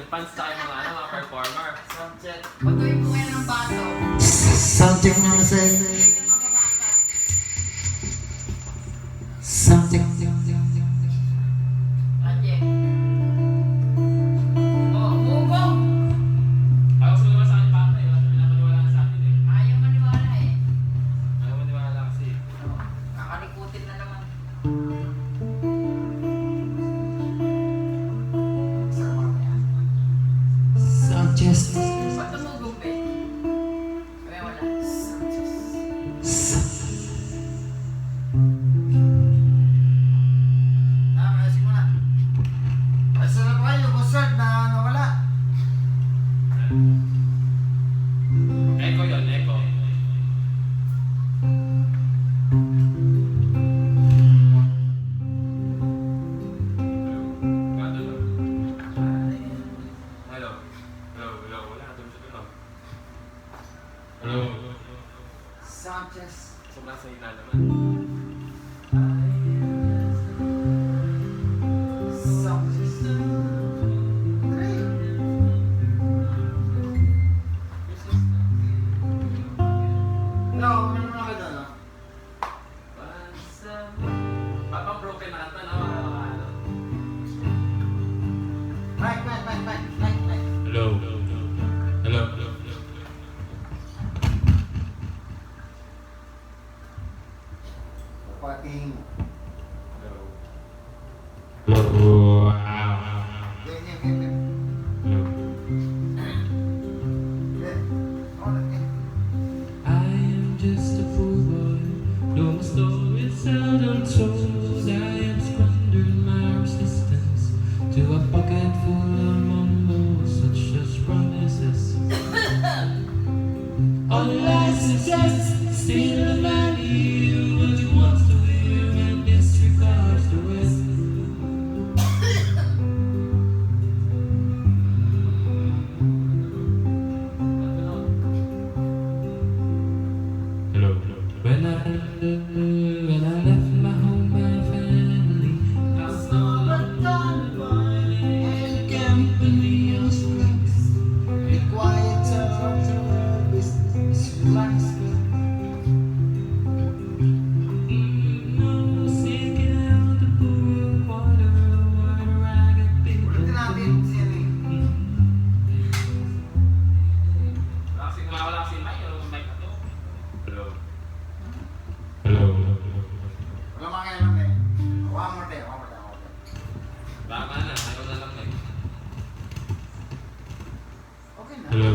fans sa mga ano, mga performer. Soundcheck. Patuloy po kayo ng baso. Soundcheck naman sa Hindi na mababasag. Soundcheck. Project. Oh, mugong! Ayaw ko naman sa akin pa ito, pinapaniwala ka sa akin eh. Ayaw maniwala eh. Ayaw maniwala kasi. Kakalikutin na naman. Soundcheck. Ba't tumugong ba eh? Kaya wala. Ayusin mo na. Ayusin na pa kayo, concert na nawala. Echo yun, echo. Hello. Hello, hello. Wala, doon siya doon. Hello. Soundcheck. Sobrang sa ina naman. No, ano na ka doon? Papang broken na kanta na ano. Right. Hello. Hello. Pating. Hello. Ganyan. I am just a fool boy, though my story is seldom told. I am squandering my resistance to a pocket full of mumbles such as promises. All I suggest, steal the money, what you want to hear and disregards the rest. Hello. When I left my home, my family, I stole a gun and company of strength. Be quiet, talk to business, relax. Seeking out the poor quarter, what a ragged people. Ulitin natin, Siri. Wala kasi mic, yung mic na to. Hello. Hello. Wala makialam eh. One more day. Baka na, ayaw na lang eh. Okay na. Hello.